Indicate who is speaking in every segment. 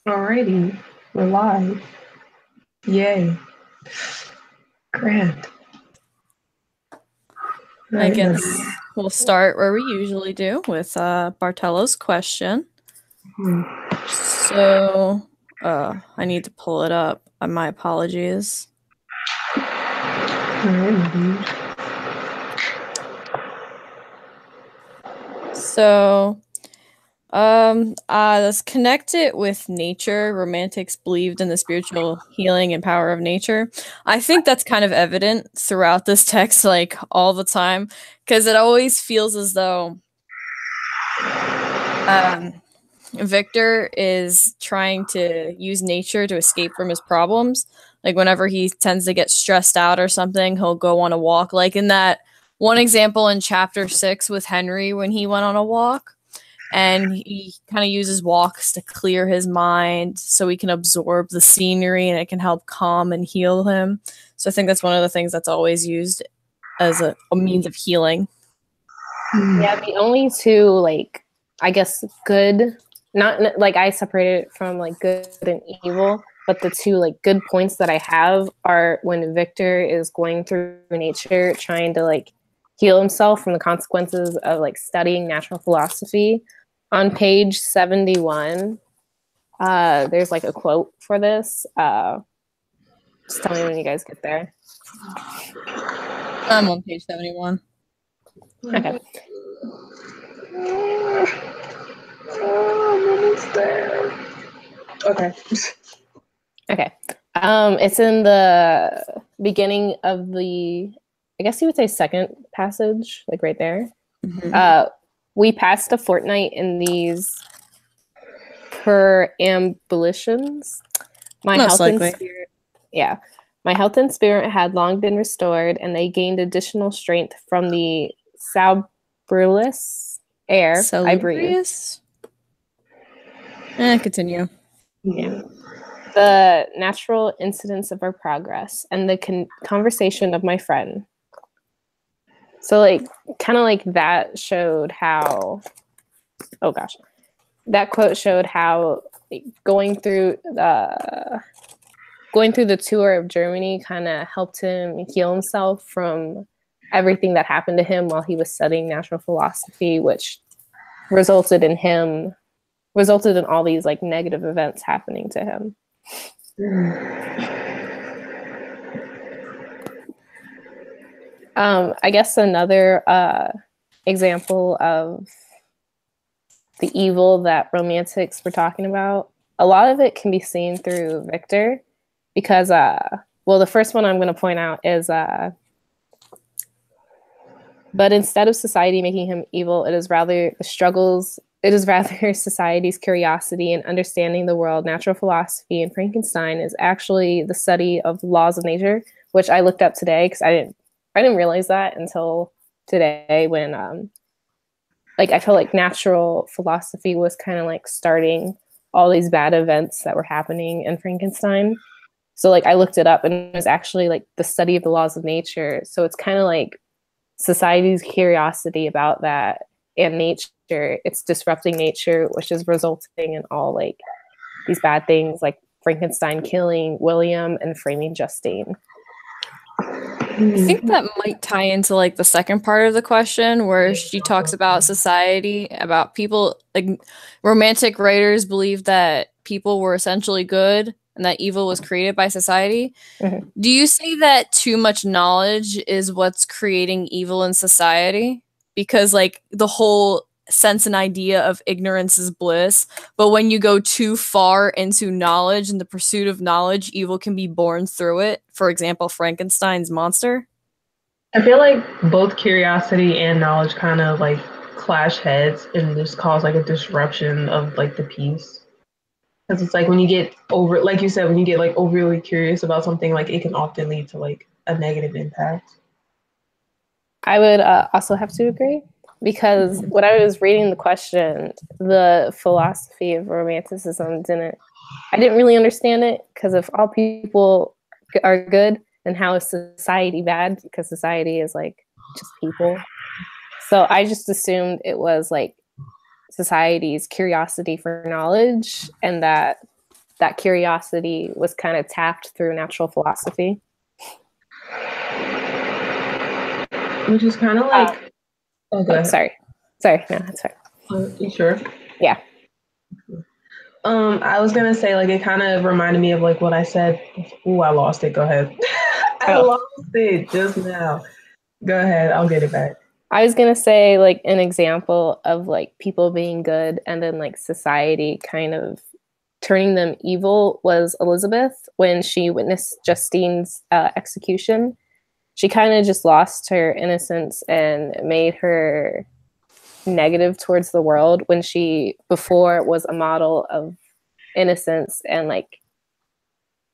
Speaker 1: Alrighty, we're live. Yay. Grand.
Speaker 2: I
Speaker 1: Alright,
Speaker 2: guess
Speaker 1: buddy.
Speaker 2: we'll start where we usually do with Bartelo's question. So, I need to pull it up. My apologies.
Speaker 1: Alright, dude.
Speaker 2: So, let's connect it with nature. Romantics believed in the spiritual healing and power of nature. I think that's kind of evident throughout this text, like all the time, because it always feels as though Victor is trying to use nature to escape from his problems. Like whenever he tends to get stressed out or something, he'll go on a walk. Like in that one example in chapter 6 with Henry when he went on a walk and he kind of uses walks to clear his mind so he can absorb the scenery and it can help calm and heal him. So I think that's one of the things that's always used as a means of healing.
Speaker 3: Yeah, the only two, like, I guess good, not like I separated it from like good and evil, but the two like good points that I have are when Victor is going through nature trying to like heal himself from the consequences of like studying natural philosophy. On page 71, there's like a quote for this. Just tell me when you guys get there.
Speaker 2: I'm on page 71.
Speaker 3: Okay.
Speaker 1: I'm almost there. Okay.
Speaker 3: Okay. It's in the beginning of the, I guess you would say second passage, like right there.
Speaker 2: Mm-hmm.
Speaker 3: We passed a fortnight in these perambulations. My
Speaker 2: Most
Speaker 3: health
Speaker 2: likely.
Speaker 3: and spirit, yeah, my health and spirit had long been restored, and they gained additional strength from the salubrious air I breathe.
Speaker 2: Salubrious? Continue.
Speaker 3: Yeah. The natural incidents of our progress and the conversation of my friend. So, like, kind of like that showed how, oh gosh, that quote showed how like, going through the tour of Germany kind of helped him heal himself from everything that happened to him while he was studying natural philosophy, which resulted in all these like negative events happening to him. I guess another example of the evil that romantics were talking about, a lot of it can be seen through Victor because, well, the first one I'm going to point out is, but instead of society making him evil, it is rather society's curiosity and understanding the world. Natural philosophy and Frankenstein is actually the study of laws of nature, which I looked up today because I didn't realize that until today when like I felt like natural philosophy was kind of like starting all these bad events that were happening in Frankenstein. So like I looked it up and it was actually like the study of the laws of nature. So it's kind of like society's curiosity about that and nature. It's disrupting nature, which is resulting in all like these bad things like Frankenstein killing William and framing Justine.
Speaker 2: I think that might tie into like the second part of the question where she talks about society, about people, like romantic writers believe that people were essentially good and that evil was created by society.
Speaker 3: Mm-hmm.
Speaker 2: Do you say that too much knowledge is what's creating evil in society? Because like the whole sense and idea of ignorance is bliss, but when you go too far into knowledge and the pursuit of knowledge, evil can be born through it. For example, Frankenstein's monster.
Speaker 1: I feel like both curiosity and knowledge kind of like clash heads and just cause like a disruption of like the piece. Because it's like when you get over, like you said, when you get like overly curious about something, like it can often lead to like a negative impact.
Speaker 3: I would also have to agree because when I was reading the question, the philosophy of romanticism I didn't really understand it because if all people are good, then how is society bad? Because society is like just people. So I just assumed it was like society's curiosity for knowledge and that that curiosity was kind of tapped through natural philosophy.
Speaker 1: Which is kind of like, oh, go ahead.
Speaker 3: Sorry, no, that's fine.
Speaker 1: You sure?
Speaker 3: Yeah.
Speaker 1: I was gonna say, like, it kind of reminded me of like what I said. Ooh, I lost it. Go ahead. I lost it just now. Go ahead. I'll get it back.
Speaker 3: I was gonna say, like, an example of like people being good and then like society kind of turning them evil was Elizabeth when she witnessed Justine's execution. She kind of just lost her innocence and made her negative towards the world when she before was a model of innocence and like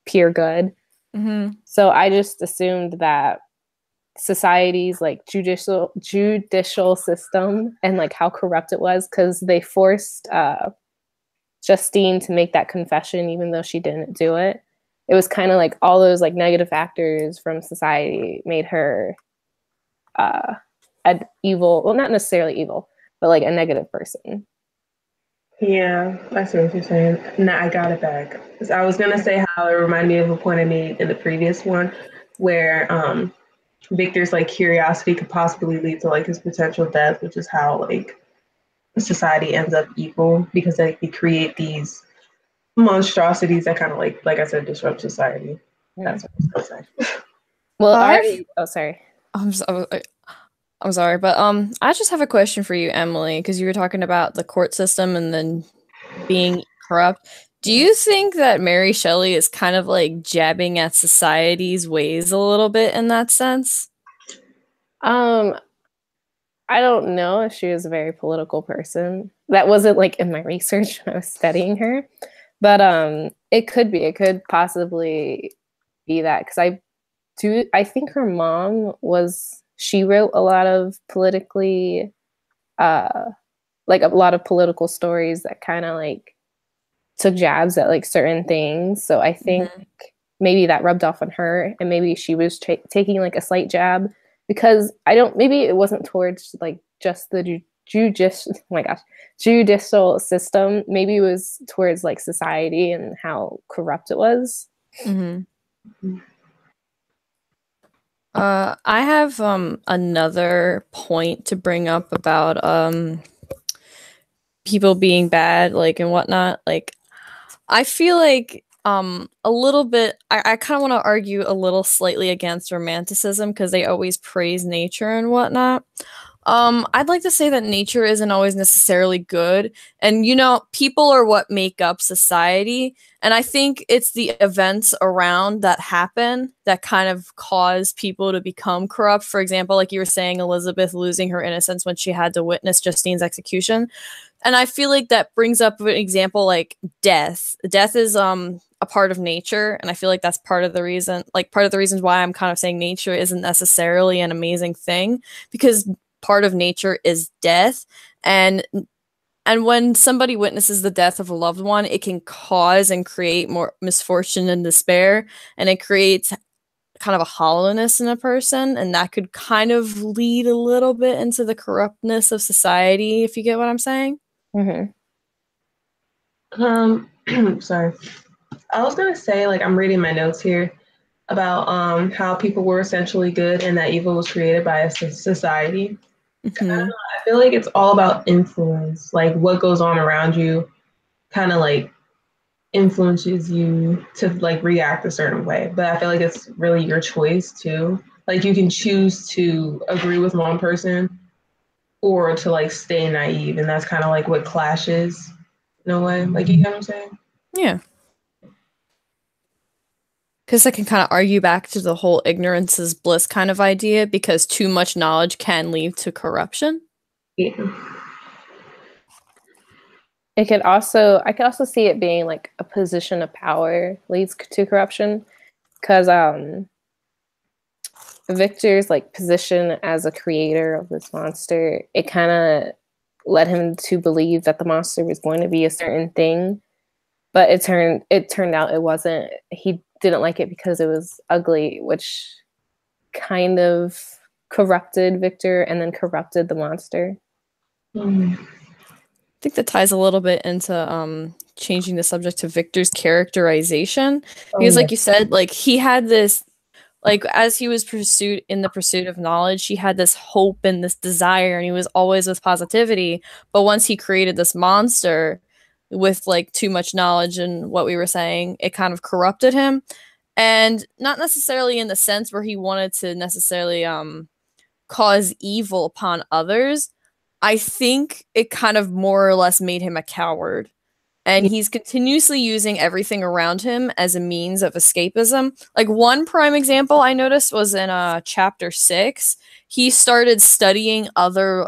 Speaker 3: pure good.
Speaker 2: Mm-hmm.
Speaker 3: So I just assumed that society's like judicial system and like how corrupt it was, because they forced Justine to make that confession even though she didn't do it. It was kind of like all those like negative factors from society made her an evil, well, not necessarily evil, but like a negative person.
Speaker 1: Yeah, I see what you're saying. Nah, I got it back. I was gonna say how it reminded me of a point I made in the previous one, where Victor's like curiosity could possibly lead to like his potential death, which is how like society ends up evil because they create these monstrosities that kind of like I said, disrupt society. That's what I was gonna say.
Speaker 3: Well, sorry.
Speaker 2: I'm sorry, but I just have a question for you, Emily, because you were talking about the court system and then being corrupt. Do you think that Mary Shelley is kind of like jabbing at society's ways a little bit in that sense?
Speaker 3: I don't know if she was a very political person. That wasn't like in my research when I was studying her. But it could be. It could possibly be that, because I think her mom she wrote a lot of politically like a lot of political stories that kind of like took jabs at like certain things. So I think maybe that rubbed off on her, and maybe she was taking like a slight jab, because maybe it wasn't towards like just the judicial system. Maybe it was towards like society and how corrupt it was.
Speaker 2: I have another point to bring up about people being bad, like, and whatnot. Like, I feel like a little bit I kind of want to argue a little slightly against romanticism because they always praise nature and whatnot. I'd like to say that nature isn't always necessarily good, and people are what make up society, and I think it's the events around that happen that kind of cause people to become corrupt. For example, like you were saying, Elizabeth losing her innocence when she had to witness Justine's execution. And I feel like that brings up an example like death. Death is a part of nature, and I feel like that's part of the reasons why I'm kind of saying nature isn't necessarily an amazing thing, because part of nature is death, and when somebody witnesses the death of a loved one, it can cause and create more misfortune and despair, and it creates kind of a hollowness in a person, and that could kind of lead a little bit into the corruptness of society, if you get what I'm saying.
Speaker 1: Sorry. I was gonna say, like, I'm reading my notes here about how people were essentially good and that evil was created by a society. I don't know, I feel like it's all about influence. Like, what goes on around you kind of like influences you to like react a certain way. But I feel like it's really your choice too. Like, you can choose to agree with one person or to like stay naive, and that's kind of like what clashes in a way. Like, you get what I'm saying?
Speaker 2: Yeah. Because I can kind of argue back to the whole ignorance is bliss kind of idea, because too much knowledge can lead to corruption.
Speaker 1: Yeah.
Speaker 3: I could also see it being like a position of power leads to corruption, because Victor's like position as a creator of this monster, it kind of led him to believe that the monster was going to be a certain thing, but it turned out it wasn't. He didn't like it because it was ugly, which kind of corrupted Victor and then corrupted the monster.
Speaker 2: think that ties a little bit into changing the subject to Victor's characterization. Because like you said, like he had this, like as he was in the pursuit of knowledge, he had this hope and this desire, and he was always with positivity. But once he created this monster with like too much knowledge and what we were saying, it kind of corrupted him. And not necessarily in the sense where he wanted to necessarily cause evil upon others. I think it kind of more or less made him a coward. And he's continuously using everything around him as a means of escapism. Like one prime example I noticed was in chapter 6. He started studying other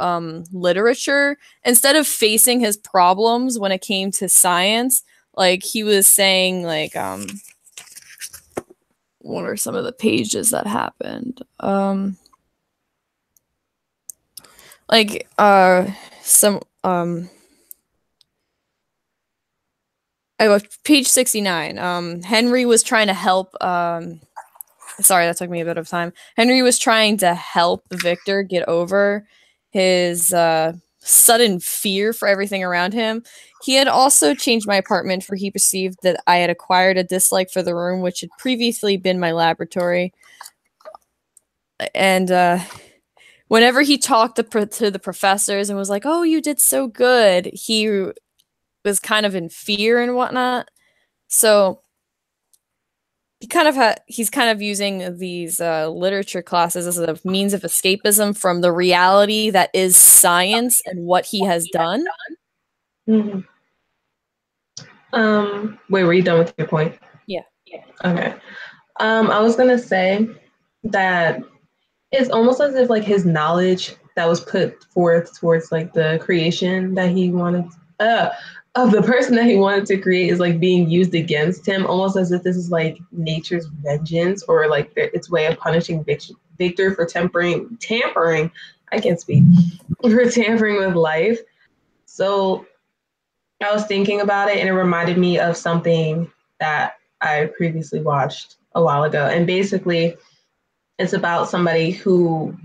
Speaker 2: literature instead of facing his problems when it came to science. Like he was saying, like, what are some of the pages that happened? Page 69. Henry was trying to help. Sorry, that took me a bit of time. Henry was trying to help Victor get over his sudden fear for everything around him. He had also changed my apartment, for he perceived that I had acquired a dislike for the room which had previously been my laboratory. And whenever he talked to the professors and was like, "Oh, you did so good," he was kind of in fear and whatnot. So he's kind of using these literature classes as a means of escapism from the reality that is science and what he has done.
Speaker 1: Mm-hmm. Wait, were you done with your point?
Speaker 2: Yeah.
Speaker 1: Okay. I was gonna say that it's almost as if like his knowledge that was put forth towards like the creation that he wanted of the person that he wanted to create is like being used against him, almost as if this is like nature's vengeance or like its way of punishing Victor for tampering. I can't speak for tampering with life. So I was thinking about it, and it reminded me of something that I previously watched a while ago, and basically it's about somebody who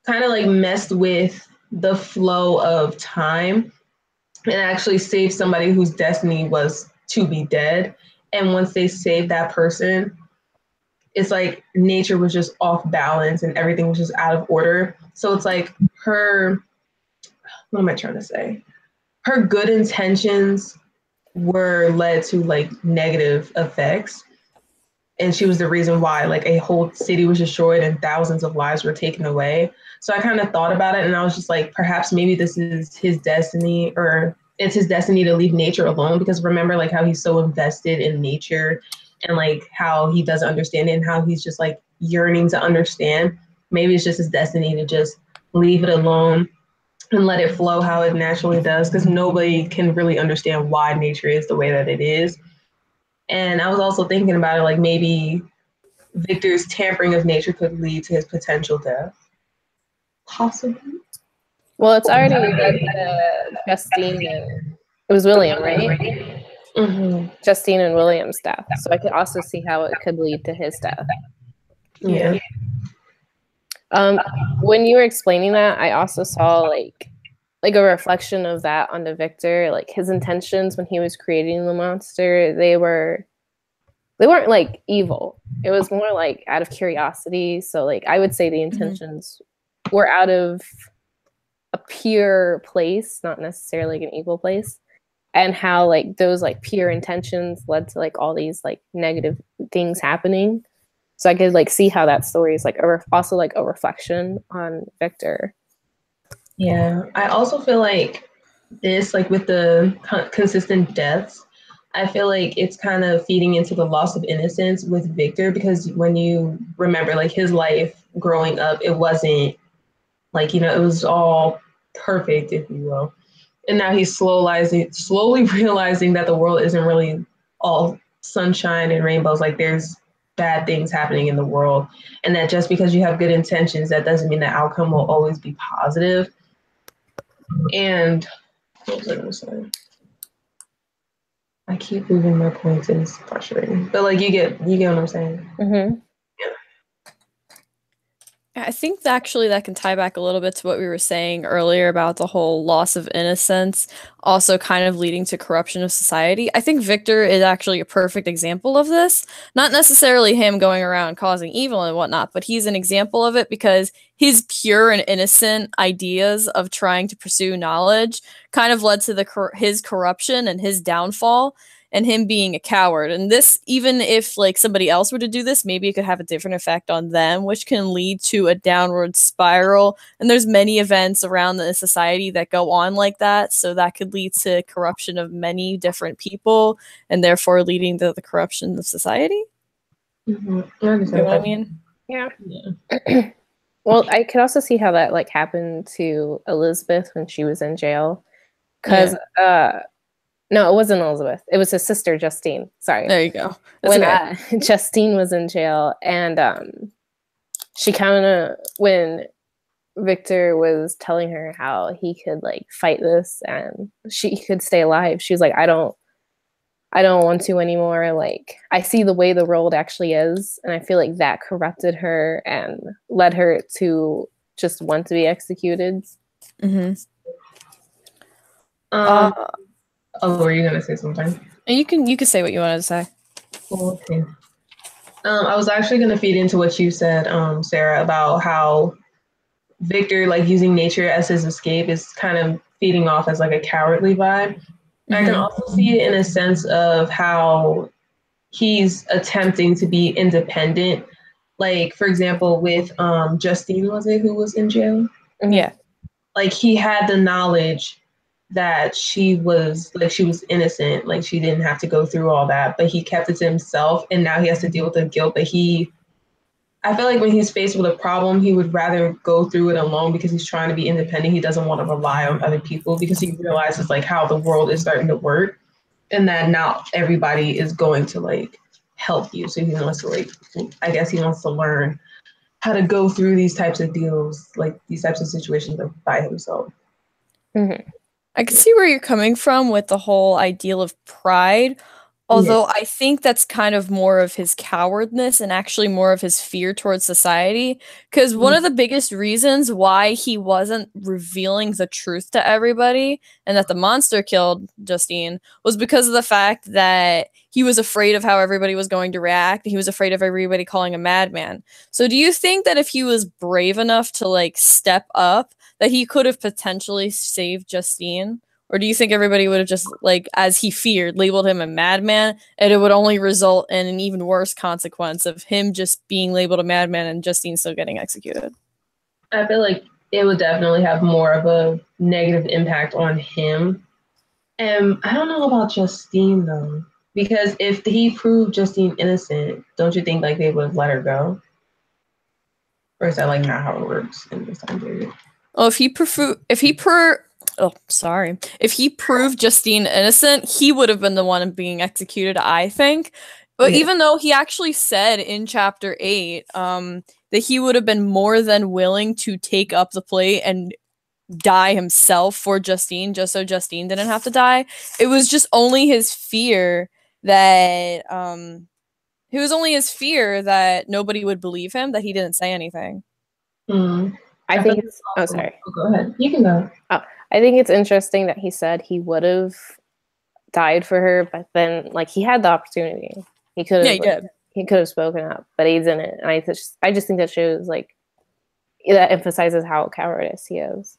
Speaker 1: kind of like messed with the flow of time and actually saved somebody whose destiny was to be dead. And once they saved that person, it's like nature was just off balance and everything was just out of order. So it's like what am I trying to say? Her good intentions were led to like negative effects. And she was the reason why like a whole city was destroyed and thousands of lives were taken away. So I kind of thought about it and I was just like, perhaps maybe this is his destiny, or it's his destiny to leave nature alone, because remember like how he's so invested in nature and like how he doesn't understand it and how he's just like yearning to understand. Maybe it's just his destiny to just leave it alone and let it flow how it naturally does, because nobody can really understand why nature is the way that it is. And I was also thinking about it, like maybe Victor's tampering of nature could lead to his potential death. Possibly.
Speaker 3: Well, it's already led to Justine and it was William, right?
Speaker 1: Mm-hmm.
Speaker 3: Justine and William's death. So I could also see how it could lead to his death.
Speaker 1: Yeah.
Speaker 3: When you were explaining that, I also saw like a reflection of that onto Victor. Like his intentions when he was creating the monster, they weren't like evil. It was more like out of curiosity. So like I would say the intentions were out of a pure place, not necessarily like an evil place. And how like those like pure intentions led to like all these like negative things happening. So I could like see how that story is like also like a reflection on Victor.
Speaker 1: Yeah, I also feel like this, like with the consistent deaths, I feel like it's kind of feeding into the loss of innocence with Victor, because when you remember like his life growing up, it wasn't like, it was all perfect, if you will. And now he's slowly realizing that the world isn't really all sunshine and rainbows. Like there's bad things happening in the world. And that just because you have good intentions, that doesn't mean the outcome will always be positive. And what was I gonna say? I keep moving my points and it's frustrating. But like you get what I'm saying.
Speaker 3: Mm-hmm.
Speaker 2: I think actually that can tie back a little bit to what we were saying earlier about the whole loss of innocence, also kind of leading to corruption of society. I think Victor is actually a perfect example of this. Not necessarily him going around causing evil and whatnot, but he's an example of it because his pure and innocent ideas of trying to pursue knowledge kind of led to his corruption and his downfall, and him being a coward. And this, even if like somebody else were to do this, maybe it could have a different effect on them, which can lead to a downward spiral. And there's many events around the society that go on like that. So that could lead to corruption of many different people and therefore leading to the corruption of society.
Speaker 1: Mm-hmm.
Speaker 2: You know what I mean?
Speaker 3: Yeah. Well, I could also see how that like happened to Elizabeth when she was in jail. Because no, it wasn't Elizabeth. It was his sister, Justine. Sorry.
Speaker 2: There you go.
Speaker 3: That's when Justine was in jail, and she kind of, when Victor was telling her how he could like fight this and she could stay alive, she was like, I don't want to anymore. Like, I see the way the world actually is, and I feel like that corrupted her and led her to just want to be executed.
Speaker 2: Mm-hmm.
Speaker 1: Oh, were you gonna say something?
Speaker 2: You can say what you wanted to say.
Speaker 1: Okay. I was actually gonna feed into what you said, Sarah, about how Victor, like using nature as his escape, is kind of feeding off as like a cowardly vibe. Mm-hmm. I can also see it in a sense of how he's attempting to be independent. Like, for example, with Justine, was it, who was in jail?
Speaker 2: Yeah.
Speaker 1: Like, he had the knowledge that she was innocent, like she didn't have to go through all that, but he kept it to himself, and now he has to deal with the guilt. But I feel like when he's faced with a problem, he would rather go through it alone because he's trying to be independent. He doesn't want to rely on other people because he realizes like how the world is starting to work, and that not everybody is going to like help you. So he wants to I guess he wants to learn how to go through these types of deals, like these types of situations by himself.
Speaker 2: Mm-hmm. I can see where you're coming from with the whole ideal of pride, although I think that's kind of more of his cowardness and actually more of his fear towards society. Because one of the biggest reasons why he wasn't revealing the truth to everybody and that the monster killed Justine was because of the fact that he was afraid of how everybody was going to react. He was afraid of everybody calling him a madman. So do you think that if he was brave enough to like step up, that he could have potentially saved Justine? Or do you think everybody would have just, like, as he feared, labeled him a madman, and it would only result in an even worse consequence of him just being labeled a madman and Justine still getting executed?
Speaker 1: I feel like it would definitely have more of a negative impact on him. And I don't know about Justine, though, because if he proved Justine innocent, don't you think, like, they would have let her go? Or is that, like, not how it works in this time period?
Speaker 2: Well, if he proved Justine innocent, he would have been the one being executed, I think. But even though he actually said in chapter 8 that he would have been more than willing to take up the plate and die himself for Justine, just so Justine didn't have to die, it was just only his fear that nobody would believe him, that he didn't say anything.
Speaker 1: Mm.
Speaker 3: I think it's... Oh, sorry.
Speaker 1: Go ahead. You can go.
Speaker 3: Oh, I think it's interesting that he said he would have died for her, but then, like, he had the opportunity. He could have. Yeah, he did. He could have spoken up, but he didn't. And I just think that shows, like, that emphasizes how cowardice he is.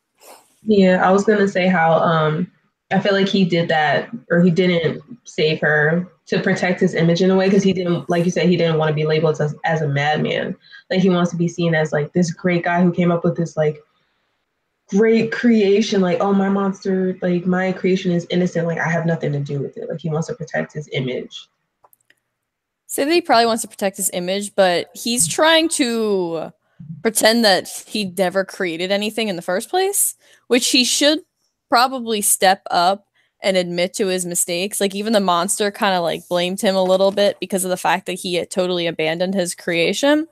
Speaker 1: Yeah, I was gonna say how I feel like he did that, or he didn't save her to protect his image in a way, because he didn't, like you said, he didn't want to be labeled as a madman. Like, he wants to be seen as like this great guy who came up with this like great creation, like, oh, my monster, like my creation is innocent, like I have nothing to do with it. Like, he wants to protect his image.
Speaker 2: Say that he probably wants to protect his image, but he's trying to pretend that he never created anything in the first place, which he should probably step up and admit to his mistakes. Like, even the monster kind of like blamed him a little bit because of the fact that he had totally abandoned his creation.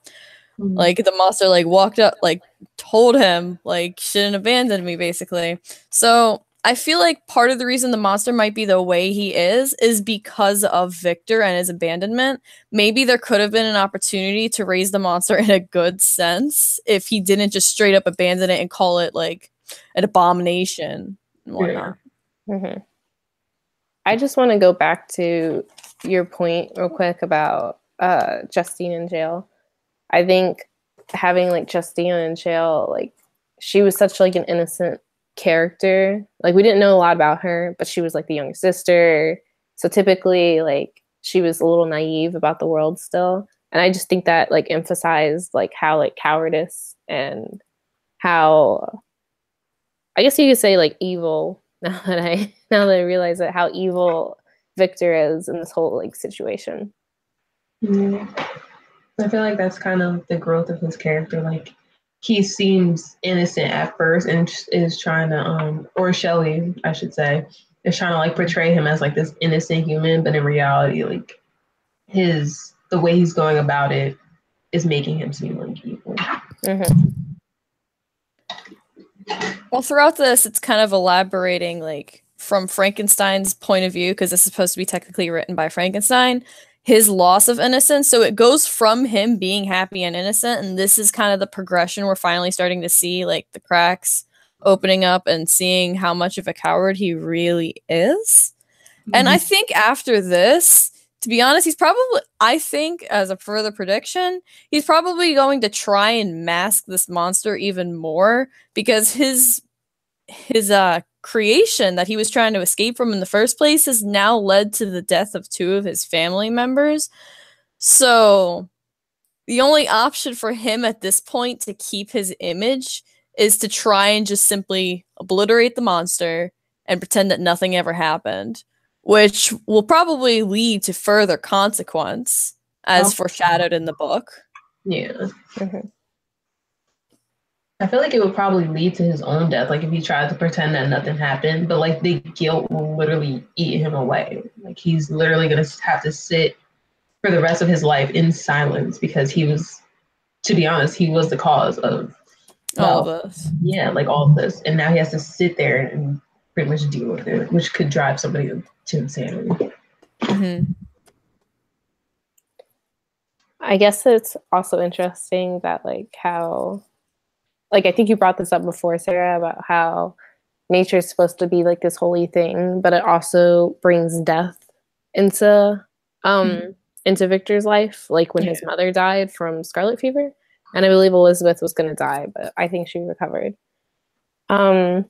Speaker 2: Mm-hmm. Like, the monster like walked up, like told him like, shouldn't abandon me, basically. So I feel like part of the reason the monster might be the way he is because of Victor and his abandonment. Maybe there could have been an opportunity to raise the monster in a good sense if he didn't just straight up abandon it and call it like an abomination and whatnot.
Speaker 3: Mm-hmm. I just want to go back to your point real quick about Justine in jail. I think having like Justine in jail, like she was such like an innocent character. Like we didn't know a lot about her, but she was like the younger sister. So typically like she was a little naive about the world still. And I just think that like emphasized like how like cowardice and how I guess you could say like evil now that I realize it, how evil Victor is in this whole like situation.
Speaker 1: Yeah. I feel like that's kind of the growth of his character. Like he seems innocent at first and is trying to or Shelley, I should say, is trying to like portray him as like this innocent human, but in reality, like the way he's going about it is making him seem like evil.
Speaker 3: Mm-hmm.
Speaker 2: Well, throughout this, it's kind of elaborating like from Frankenstein's point of view, because this is supposed to be technically written by Frankenstein, his loss of innocence. So it goes from him being happy and innocent, and this is kind of the progression we're finally starting to see, like the cracks opening up and seeing how much of a coward he really is. Mm-hmm. And I think after this, to be honest, I think as a further prediction, he's probably going to try and mask this monster even more, because his creation that he was trying to escape from in the first place has now led to the death of 2 of his family members. So the only option for him at this point to keep his image is to try and just simply obliterate the monster and pretend that nothing ever happened, which will probably lead to further consequence, as foreshadowed in the book.
Speaker 1: Yeah. Mm-hmm. I feel like it would probably lead to his own death, like if he tried to pretend that nothing happened, but like the guilt will literally eat him away. Like he's literally going to have to sit for the rest of his life in silence because he was, to be honest, he was the cause of
Speaker 2: all of this.
Speaker 1: Yeah, like all of this. And now he has to sit there and pretty much deal with it, which could drive somebody to insanity.
Speaker 2: Mm-hmm.
Speaker 3: I guess it's also interesting that like how, like I think you brought this up before, Sarah, about how nature is supposed to be like this holy thing, but it also brings death into Victor's life, like when his mother died from scarlet fever. And I believe Elizabeth was going to die, but I think she recovered. I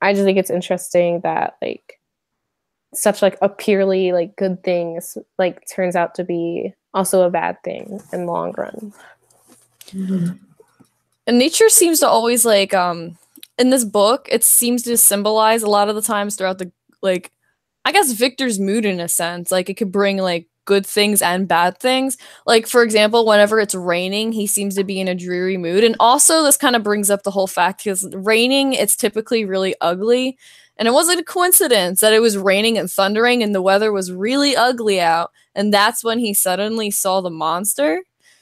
Speaker 3: just think it's interesting that like such like a purely like good thing is like turns out to be also a bad thing in the long run.
Speaker 2: Mm-hmm. And nature seems to always like in this book, it seems to symbolize a lot of the times throughout the like I guess Victor's mood in a sense. Like it could bring like good things and bad things. Like for example, whenever it's raining, he seems to be in a dreary mood. And also this kind of brings up the whole fact because raining, it's typically really ugly. And it wasn't a coincidence that it was raining and thundering and the weather was really ugly out. And that's when he suddenly saw the monster.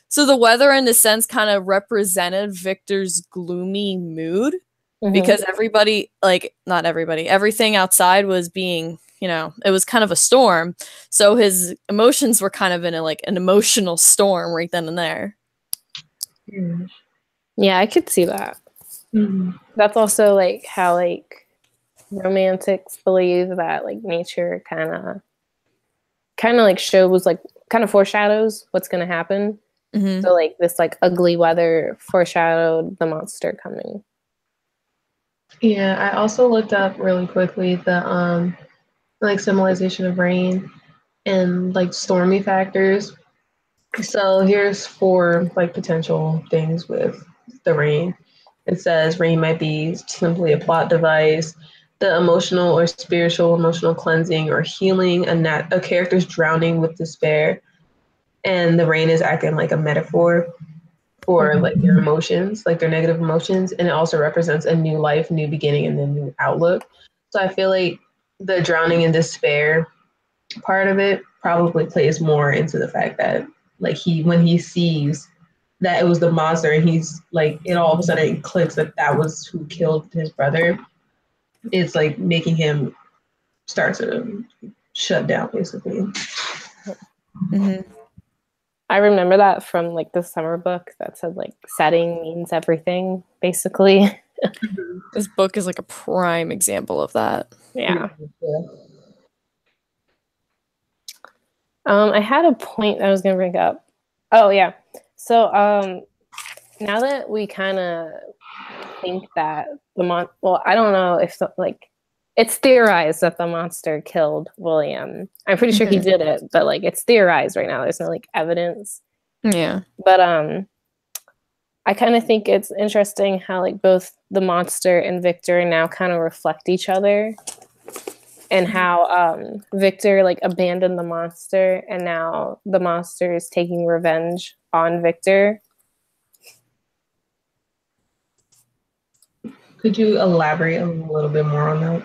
Speaker 2: So the weather in a sense kind of represented Victor's gloomy mood because everybody, like not everybody, everything outside was being, you know, it was kind of a storm. So his emotions were kind of in like an emotional storm right then and there.
Speaker 3: Yeah, I could see that. Mm-hmm. That's also like how like romantics believe that like nature kind of like shows like kind of foreshadows what's going to happen. Mm-hmm. So like this like ugly weather foreshadowed the monster coming.
Speaker 1: Yeah, I also looked up really quickly the like symbolization of rain and like stormy factors. So here's 4 like potential things with the rain. It says rain might be simply a plot device, the emotional or spiritual emotional cleansing or healing, a character's drowning with despair, and the rain is acting like a metaphor for like their emotions, like their negative emotions, and it also represents a new life, new beginning, and a new outlook. So I feel like the drowning in despair part of it probably plays more into the fact that like when he sees that it was the monster and he's like it all of a sudden clicks that was who killed his brother. it's like making him start to shut down, basically.
Speaker 2: Mm-hmm.
Speaker 3: I remember that from like the summer book that said like setting means everything, basically.
Speaker 2: This book is like a prime example of that.
Speaker 3: Yeah.
Speaker 1: Yeah.
Speaker 3: I had a point I was going to bring up. Oh, yeah. So now that we kind of think that well, I don't know if like it's theorized that the monster killed William. I'm pretty sure he did it, but like it's theorized right now. There's no like evidence.
Speaker 2: Yeah.
Speaker 3: But I kind of think it's interesting how like both the monster and Victor now kind of reflect each other, and how Victor like abandoned the monster and now the monster is taking revenge on Victor.
Speaker 1: Could you elaborate a little bit more on that?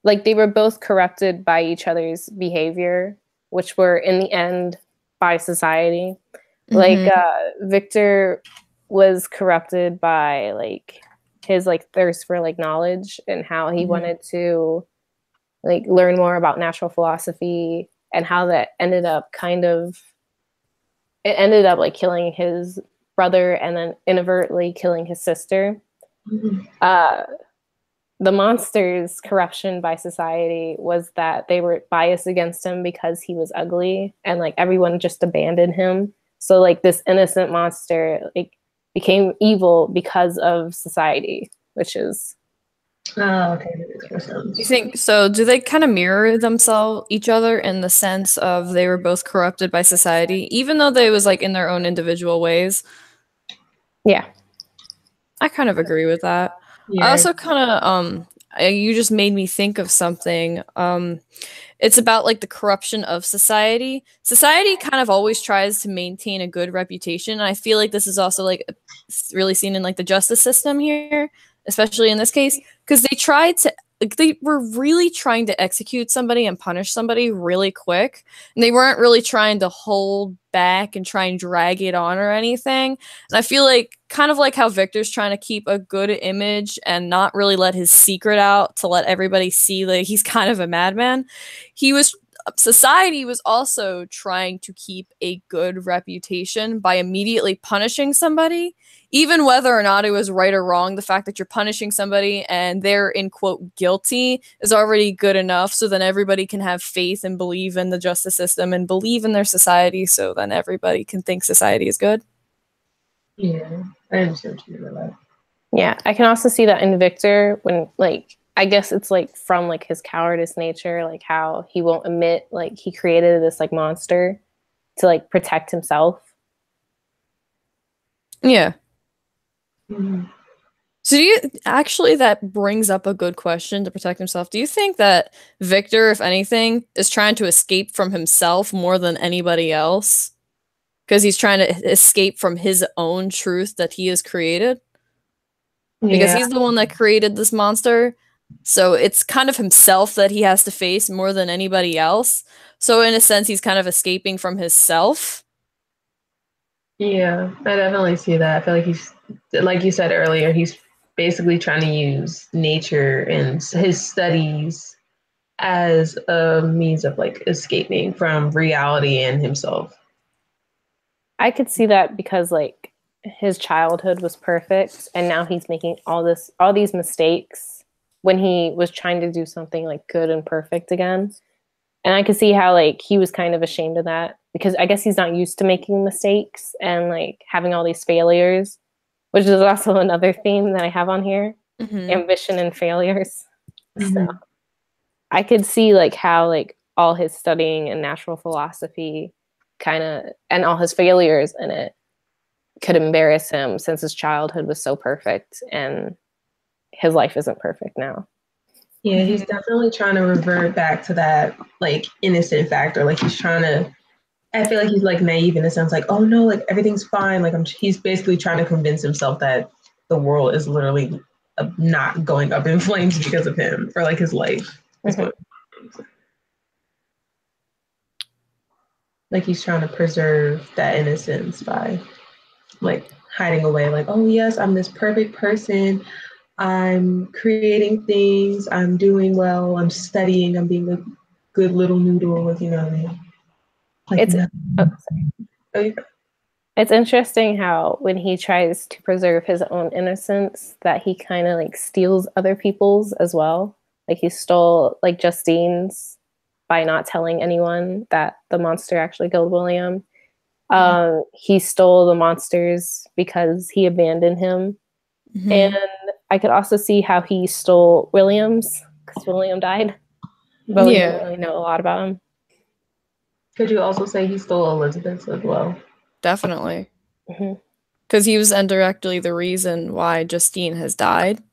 Speaker 3: Like they were both corrupted by each other's behavior, which were in the end by society. Like Victor was corrupted by like his like thirst for like knowledge and how he wanted to like learn more about natural philosophy, and how that ended up like killing his brother and then inadvertently killing his sister. The monster's corruption by society was that they were biased against him because he was ugly, and like everyone just abandoned him. So like this innocent monster like became evil because of society, which is
Speaker 1: Okay, that makes more sense.
Speaker 2: You think so? Do they kind of mirror themselves, each other, in the sense of they were both corrupted by society, even though they was like in their own individual ways?
Speaker 3: yeah.
Speaker 2: I kind of agree with that. I
Speaker 1: Yeah.
Speaker 2: also kind of you just made me think of something. It's about like the corruption of society. Society kind of always tries to maintain a good reputation, and I feel like this is also like really seen in like the justice system here, especially in this case, because they tried to like they were really trying to execute somebody and punish somebody really quick, and they weren't really trying to hold back and try and drag it on or anything. And I feel like kind of like how Victor's trying to keep a good image and not really let his secret out to let everybody see that he's kind of a madman. Society was also trying to keep a good reputation by immediately punishing somebody, even whether or not it was right or wrong. The fact that you're punishing somebody and they're in quote guilty is already good enough, so then everybody can have faith and believe in the justice system and believe in their society, so then everybody can think society is good.
Speaker 1: Yeah, I understand what you mean by that.
Speaker 3: Yeah, I can also see that in Victor when like I guess it's like from like his cowardice nature, like how he won't admit like he created this like monster to like protect himself.
Speaker 2: Yeah.
Speaker 1: Mhm.
Speaker 2: So do you actually, that brings up a good question to protect himself. Do you think that Victor, if anything, is trying to escape from himself more than anybody else? Because he's trying to escape from his own truth that he has created? Because
Speaker 1: Yeah,
Speaker 2: he's the one that created this monster. So it's kind of himself that he has to face more than anybody else. So in a sense, he's kind of escaping from himself.
Speaker 1: yeah, I definitely see that. I feel like he's, like you said earlier, he's basically trying to use nature and his studies as a means of like escaping from reality and himself.
Speaker 3: I could see that because like his childhood was perfect and now he's making all these mistakes when he was trying to do something like good and perfect again. And I could see how like he was kind of ashamed of that because I guess he's not used to making mistakes and like having all these failures, which is also another theme that I have on here, ambition and failures. So I could see like how like all his studying and natural philosophy kind of and all his failures in it could embarrass him since his childhood was so perfect and his life isn't perfect now.
Speaker 1: Yeah, he's definitely trying to revert back to that like innocent factor. Like he's trying to, I feel like he's like naive in a sense, like, oh no, like everything's fine. Like he's basically trying to convince himself that the world is literally not going up in flames because of him, or like his life is going. Like he's trying to preserve that innocence by like hiding away, like, oh yes, I'm this perfect person. I'm creating things. I'm doing well. I'm studying. I'm being a good little noodle. You know what I mean? Like
Speaker 3: It's oh,
Speaker 1: nothing.
Speaker 3: it's interesting how when he tries to preserve his own innocence, that he kind of like steals other people's as well. Like he stole like Justine's by not telling anyone that the monster actually killed William. He stole the monsters because he abandoned him.
Speaker 2: Mm-hmm.
Speaker 3: And I could also see how he stole William's because William died. But we don't really know a lot about him.
Speaker 1: Could you also say he stole Elizabeth's as well?
Speaker 2: Definitely. Because he was indirectly the reason why Justine has died.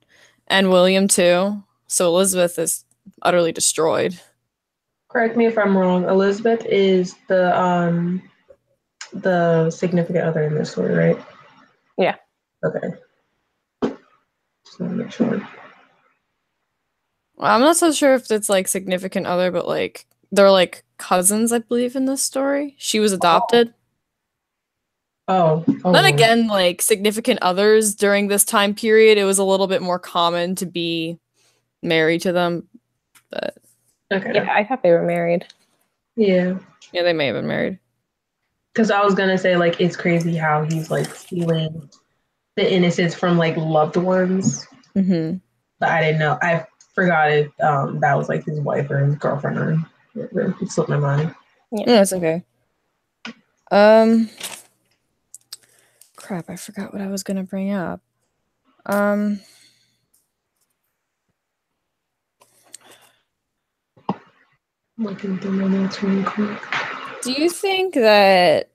Speaker 2: And William too. So Elizabeth is utterly destroyed.
Speaker 1: Correct me if I'm wrong. Elizabeth is the significant other in this story, right?
Speaker 3: Yeah.
Speaker 1: Okay. Just want to make sure.
Speaker 2: Well, I'm not so sure if it's like significant other, but like they're like cousins, I believe, in this story. She was adopted.
Speaker 1: Oh.
Speaker 2: Then again, like significant others during this time period, it was a little bit more common to be married to them. But
Speaker 1: okay.
Speaker 3: Yeah, I thought they were married.
Speaker 1: Yeah.
Speaker 2: Yeah, they may have been married.
Speaker 1: Because I was gonna say, like, it's crazy how he's like stealing the innocence from like loved ones.
Speaker 2: Mm-hmm.
Speaker 1: But I didn't know. I forgot it. That was like his wife or his girlfriend, or it slipped my mind.
Speaker 2: Yeah, that's okay. Crap, I forgot what I was gonna bring up.
Speaker 1: Looking through my notes really quick.
Speaker 2: Do you think that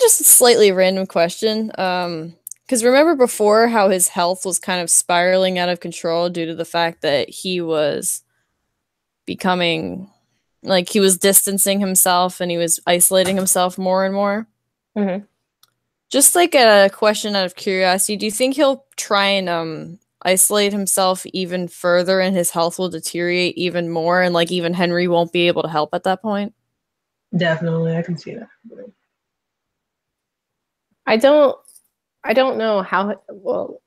Speaker 2: just a slightly random question. Because remember before how his health was kind of spiraling out of control due to the fact that he was becoming, like, he was distancing himself and he was isolating himself more and more?
Speaker 3: Mm-hmm.
Speaker 2: Just like a question out of curiosity, do you think he'll try and isolate himself even further and his health will deteriorate even more and like even Henry won't be able to help at that point?
Speaker 1: Definitely, I can see that.
Speaker 3: I don't know how, well,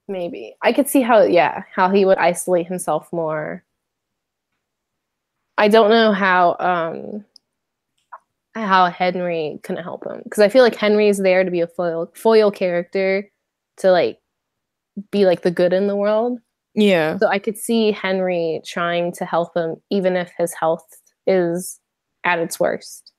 Speaker 3: maybe. I could see how he would isolate himself more. I don't know how Henry couldn't help him, because I feel like Henry's there to be a foil character to like be like the good in the world.
Speaker 2: Yeah.
Speaker 3: So I could see Henry trying to help him even if his health is at its worst.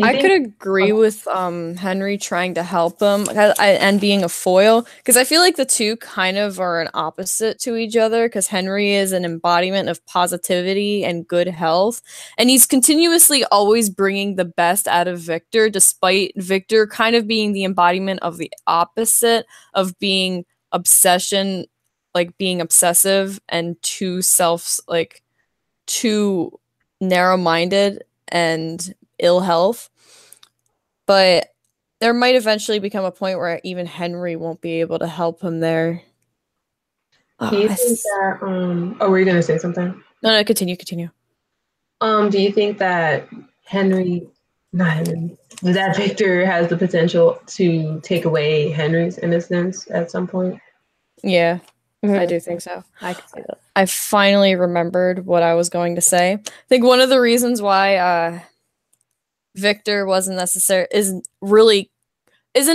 Speaker 2: I could agree with Henry trying to help him and being a foil, because I feel like the two kind of are an opposite to each other, because Henry is an embodiment of positivity and good health, and he's continuously always bringing the best out of Victor, despite Victor kind of being the embodiment of the opposite of being obsession, like being obsessive and too narrow-minded and ill health. But there might eventually become a point where even Henry won't be able to help him there.
Speaker 1: Do you think that were you gonna say something?
Speaker 2: No, continue.
Speaker 1: Do you think that that Victor has the potential to take away Henry's innocence at some point?
Speaker 2: Yeah. I do think so.
Speaker 3: I could say that.
Speaker 2: I finally remembered what I was going to say. I think one of the reasons why Victor isn't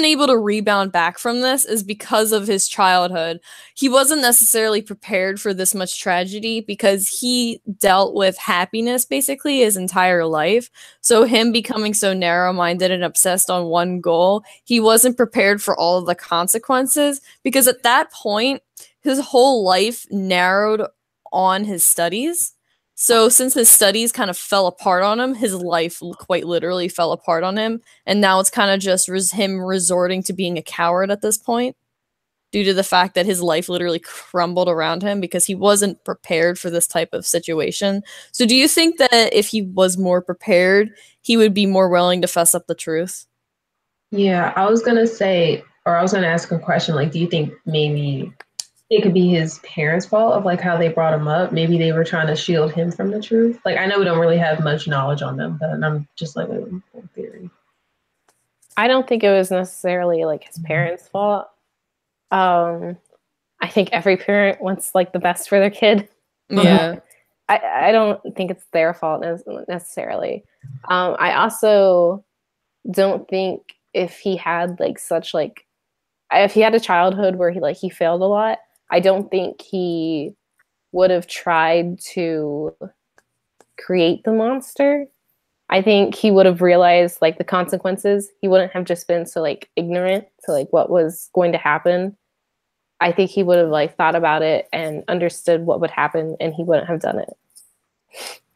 Speaker 2: able to rebound back from this is because of his childhood. He wasn't necessarily prepared for this much tragedy because he dealt with happiness basically his entire life. So him becoming so narrow-minded and obsessed on one goal, he wasn't prepared for all of the consequences, because at that point, his whole life narrowed on his studies. So since his studies kind of fell apart on him, his life quite literally fell apart on him. And now it's kind of just him resorting to being a coward at this point, due to the fact that his life literally crumbled around him because he wasn't prepared for this type of situation. So do you think that if he was more prepared, he would be more willing to fess up the truth?
Speaker 1: Yeah, I was gonna ask a question, like, do you think maybe it could be his parents' fault of like how they brought him up. Maybe they were trying to shield him from the truth. Like I know we don't really have much knowledge on them, but I'm just like a theory.
Speaker 3: I don't think it was necessarily like his parents' fault. I think every parent wants like the best for their kid.
Speaker 2: Yeah.
Speaker 3: I don't think it's their fault necessarily. I also don't think if he had like such like if he had a childhood where he failed a lot, I don't think he would have tried to create the monster. I think he would have realized like the consequences. He wouldn't have just been so like ignorant to like what was going to happen. I think he would have like thought about it and understood what would happen, and he wouldn't have done it.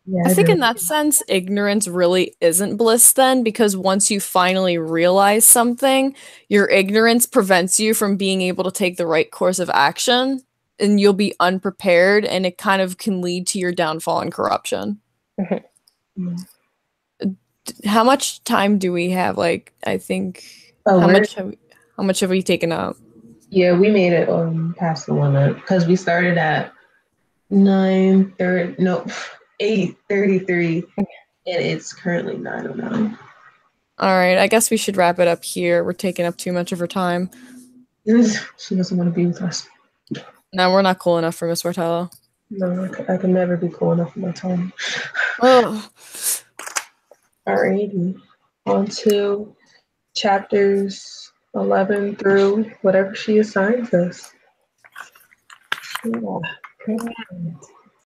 Speaker 1: Yeah,
Speaker 2: I think in that sense, ignorance really isn't bliss then, because once you finally realize something, your ignorance prevents you from being able to take the right course of action, and you'll be unprepared, and it kind of can lead to your downfall and corruption.
Speaker 1: Mm-hmm.
Speaker 2: How much time do we have? Like, I think how much have we taken up?
Speaker 1: Yeah, we made it past the limit because we started at 9:30, no, 8:33, and it's currently 9:09.
Speaker 2: All right, I guess we should wrap it up here. We're taking up too much of her time.
Speaker 1: She doesn't want to be with us.
Speaker 2: No, we're not cool enough for Miss Martello.
Speaker 1: No, I can never be cool enough for my time.
Speaker 2: Oh.
Speaker 1: Alrighty, on to chapters 11 through whatever she assigns us. Yeah.